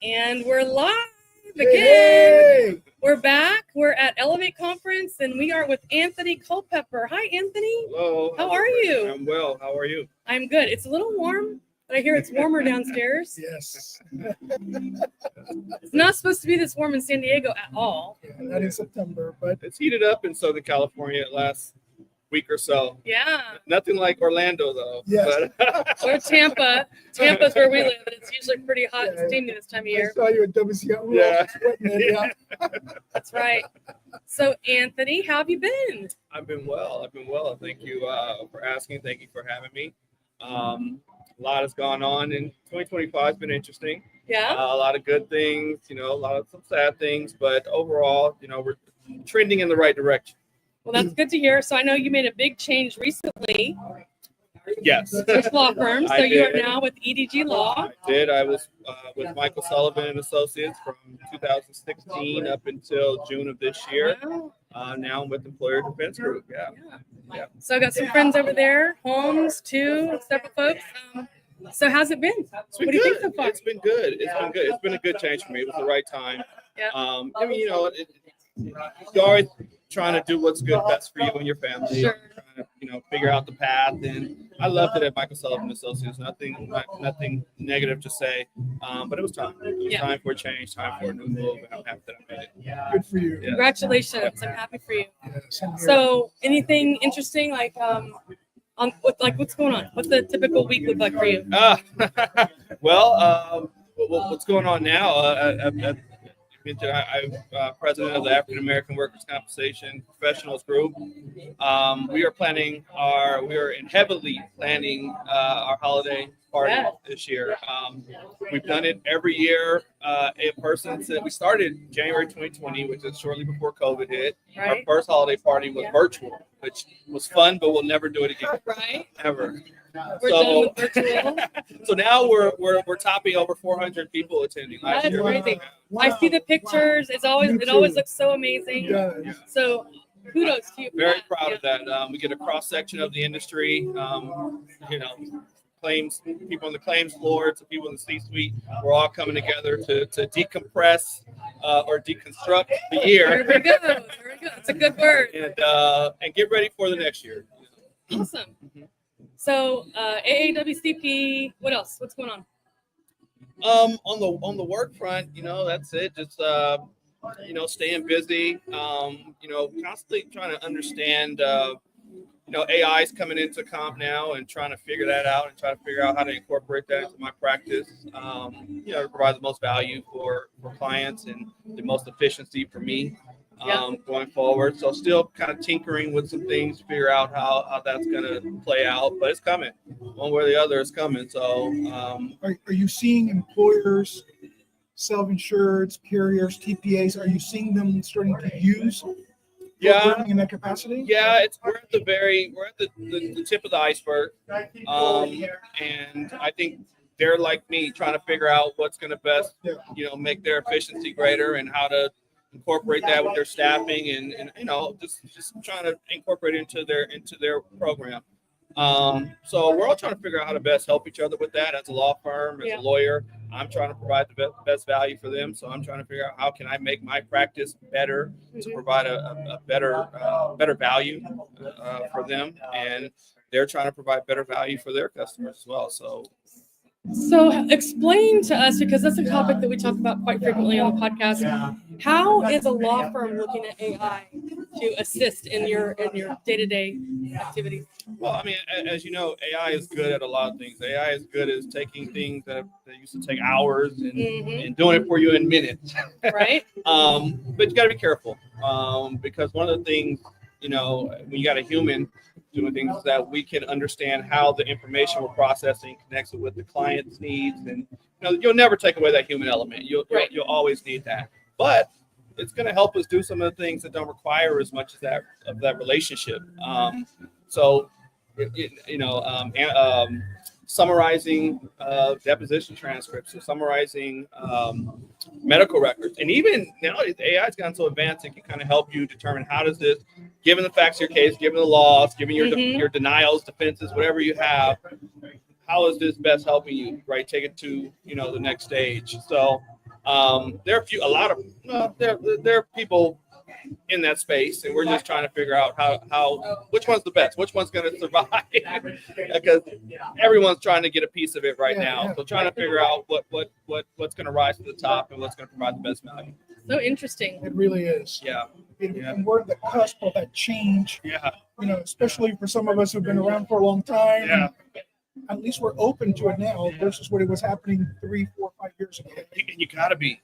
And we're live again. Hey! We're back. We're at Elevate Conference, and we are with Anthony Culpepper. Hi, Anthony. Hello. How are you? I'm well. How are you? I'm good. It's a little warm, but I hear it's warmer downstairs. Yes. It's not supposed to be this warm in San Diego at all. Yeah, not in September, but It's heated up in Southern California last week or so. Yeah. Nothing like Orlando, though. Yes. But, Or Tampa. Tampa's where we live, and it's usually pretty hot and Yeah. steamy this time of I year. saw you at WCO. Yeah. Sweating it, yeah. That's right. So, Anthony, how have you been? I've been well. Thank you for asking. Thank you for having me. A lot has gone on, and 2025 has been interesting. Yeah. A lot of good things, a lot of some sad things, but overall, we're trending in the right direction. Well, that's good to hear. So I know you made a big change recently. Yes. Switch law firm. So I you are did. now with EDG Law. I did. I was with Michael Sullivan and Associates from 2016 up until June of this year. Wow. Now I'm with Employer Defense Group. Yeah. Yeah. So I got some friends over there, Holmes, too, several folks. So how's it been? It's been What do you good. think so far? It's been good. It's been a good change for me. It was the right time. Yeah. I mean, you're always trying to do what's good, best for you and your family. Sure. Trying to, figure out the path. And I loved it at Michael Sullivan Associates. Nothing negative to say. But it was time. It was time for a change, time for a new move, and I'm happy that I made it. Good for you. Yeah. Congratulations. I'm happy for you. Yeah, same here. So anything interesting like what's going on? What's the typical week look like for you? Well, what's going on now? I'm president of the African American Workers' Compensation Professionals Group. We are heavily planning our holiday party this year. We've done it every year in person since we started January 2020, which is shortly before COVID hit. Right. Our first holiday party was virtual, which was fun, but we'll never do it again. Right. Ever. We're done with virtual. So now we're topping over 400 people attending last That's year. crazy. Wow. I see the pictures. It always looks so amazing. Yeah. So kudos to you. for Very that. proud of that. We get a cross section of the industry. Claims people on the claims floor to people in the C-suite. We're all coming together to decompress or deconstruct the There year we go. There we go. It's a good word. and get ready for the next year. Awesome. So AAWCP, what else? What's going on? On the work front, that's it. Just staying busy. Constantly trying to understand. AI is coming into comp now, and trying to figure that out, and try to figure out how to incorporate that into my practice. To provide the most value for clients and the most efficiency for me. Going forward. So still kind of tinkering with some things to figure out how that's going to play out, but it's coming. One way or the other, it's coming. So Are you seeing employers, self-insureds, carriers, TPAs, are you seeing them starting to use programming in that capacity? Yeah, we're at the tip of the iceberg. And I think they're like me, trying to figure out what's going to best, make their efficiency greater, and how to incorporate that with their staffing and just trying to incorporate it into their program. So we're all trying to figure out how to best help each other with that. As a law firm, as a lawyer, I'm trying to provide the best value for them. So I'm trying to figure out how can I make my practice better to provide a better value for them, and they're trying to provide better value for their customers as well. So explain to us, because that's a topic that we talk about quite frequently on the podcast. How is a law firm looking at AI to assist in your day-to-day activities? Well, I mean, as you know, AI is good at a lot of things. AI is good at taking things that used to take hours and doing it for you in minutes. Right. But you got to be careful because one of the things, when you got a human doing things, is that we can understand how the information we're processing connects with the client's needs, and you'll never take away that human element. You'll always need that, but it's going to help us do some of the things that don't require as much of that relationship. Summarizing deposition transcripts, or summarizing medical records, and even now AI has gotten so advanced it can kind of help you determine how does this, given the facts of your case, given the laws, given your denials, defenses, whatever you have, how is this best helping you, right? Take it to the next stage. So There are there are people in that space, and we're just trying to figure out how which one's the best, which one's going to survive, because everyone's trying to get a piece of it right now. So trying to figure out what's going to rise to the top and what's going to provide the best value. So interesting. It really is. Yeah. And we're at the cusp of that change. Yeah. Especially for some of us who've been around for a long time. Yeah. At least we're open to it now versus what it was happening 3, 4, 5 years ago. You got to be.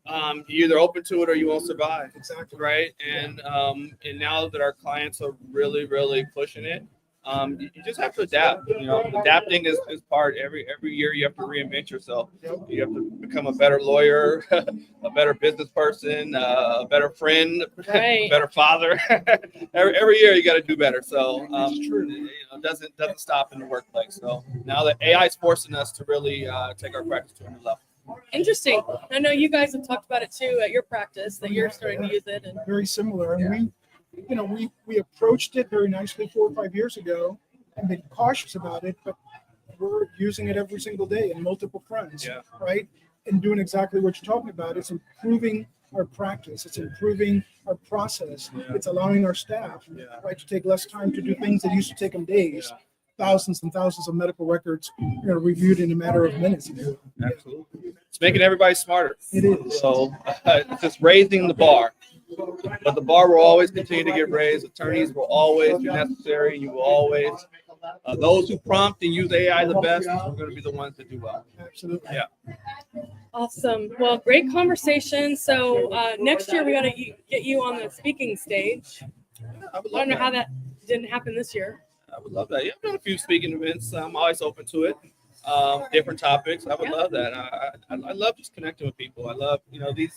You're either open to it or you won't survive. Exactly. Right. And now that our clients are really, really pushing it, you just have to adapt. Adapting is part. Every year you have to reinvent yourself. You have to become a better lawyer, a better business person, a better friend, Right. better father. every year you got to do better. So It's true. it doesn't stop in the workplace. So now that AI is forcing us to really take our practice to a new level. Interesting. I know you guys have talked about it too at your practice, that you're starting to use it. And Very similar. And we approached it very nicely 4 or 5 years ago and been cautious about it, but we're using it every single day in multiple fronts, right? And doing exactly what you're talking about. It's improving our practice. It's improving our process. It's allowing our staff, right, to take less time to do things that used to take them days. Thousands and thousands of medical records reviewed in a matter of minutes. Absolutely. It's making everybody smarter. It is. So it's just raising the bar. But the bar will always continue to get raised. Attorneys will always be necessary. You will always. Those who prompt and use AI the best are going to be the ones that do well. Absolutely. Yeah. awesome. Well, great conversation. So next year we got to get you on the speaking stage. I would I love don't know that. how that didn't happen this year. I would love that. Yeah, I've done a few speaking events. I'm always open to it. Different topics. I would love that. I love just connecting with people. I love, these,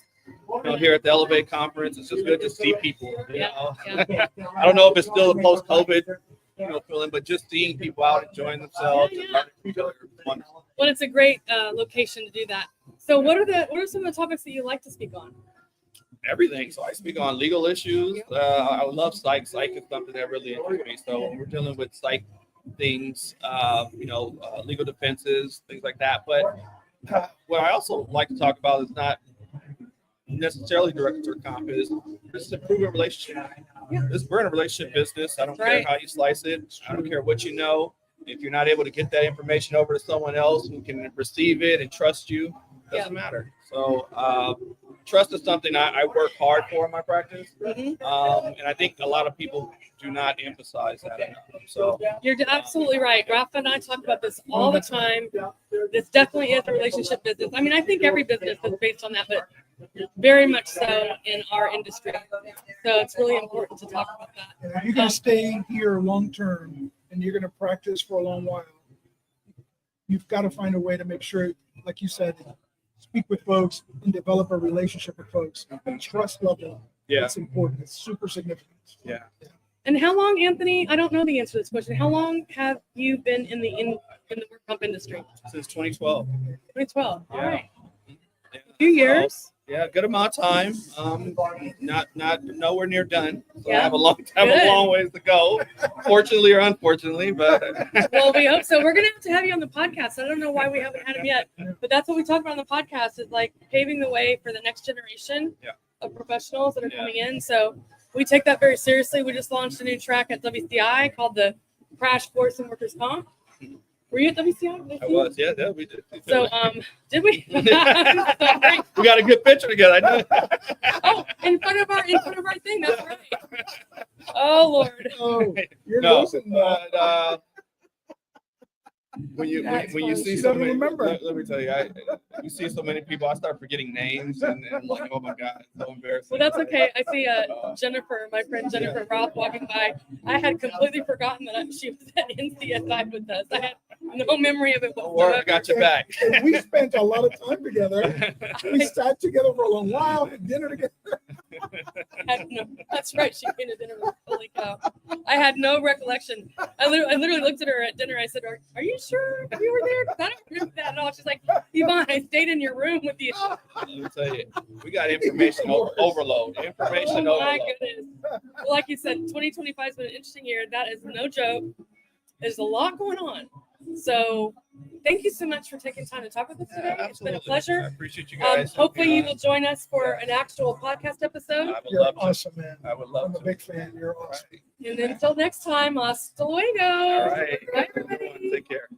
here at the Elevate conference, it's just good to see people. I don't know if it's still a post-COVID, feeling, but just seeing people out enjoying themselves and learning from each other is wonderful. Well, it's a great location to do that. So what are some of the topics that you like to speak on? Everything. So I speak on legal issues. I love psych. Psych is something that really interests me. So when we're dealing with psych things, legal defenses, things like that. But what I also like to talk about is not necessarily director comp, is just improving relationship. We're in a relationship business. I don't care how you slice it. I don't care what you know. If you're not able to get that information over to someone else who can receive it and trust you, it doesn't matter. So trust is something I work hard for in my practice. And I think a lot of people do not emphasize that enough. So You're absolutely right. Rafa and I talk about this all the time. This definitely is a relationship business. I mean, I think every business is based on that, but very much so in our industry. So it's really important to talk about that. And if you're going to stay here long term and you're going to practice for a long while, you've got to find a way to make sure, like you said, speak with folks and develop a relationship with folks. The trust level, it's important. It's super significant. Yeah. And how long, Anthony? I don't know the answer to this question. How long have you been in the work comp industry? Since 2012. 2012. All right. Yeah. A few years. Yeah, good amount of time. Not nowhere near done. So I Yeah. have a long ways to go. Fortunately or unfortunately, but Well, we hope so. We're gonna have you on the podcast. I don't know why we haven't had him yet, but that's what we talk about on the podcast, is like paving the way for the next generation of professionals that are coming in. So we take that very seriously. We just launched a new track at WCI called the Crash Course in Workers' Comp. Were you at WCI? I was. Yeah, we did. So, did we? We got a good picture together. I know. Oh, in front of our thing. That's right. Oh Lord. Oh, you're No, losing that. when you see You so don't many, remember. let me tell you, you see so many people, I start forgetting names and like, oh my God, it's so embarrassing. Well, that's okay. I see Jennifer, my friend Jennifer Roth, walking by. I had completely forgotten that she was at NCSI with us. I had no memory of it Don't worry, I whatsoever. got your back. And we spent a lot of time together. We sat together for a long while, had dinner together. That's right. She came to dinner with us. Holy cow. I had no recollection. I literally looked at her at dinner. I said, are you sure you were there? 'Cause I don't remember that at all. She's like, Yvonne, I stayed in your room with you. Let me tell you, we got information overload. Information Oh my overload. goodness. Well, like you said, 2025 has been an interesting year. That is no joke. There's a lot going on. So thank you so much for taking time to talk with us today. It's been a I pleasure. appreciate you guys. Hopefully you will join us for an actual podcast episode. I would You're love to. awesome, man. I would love I'm a to. big fan. You're awesome. And until next time, hasta luego. All right. Bye, everybody. Take care.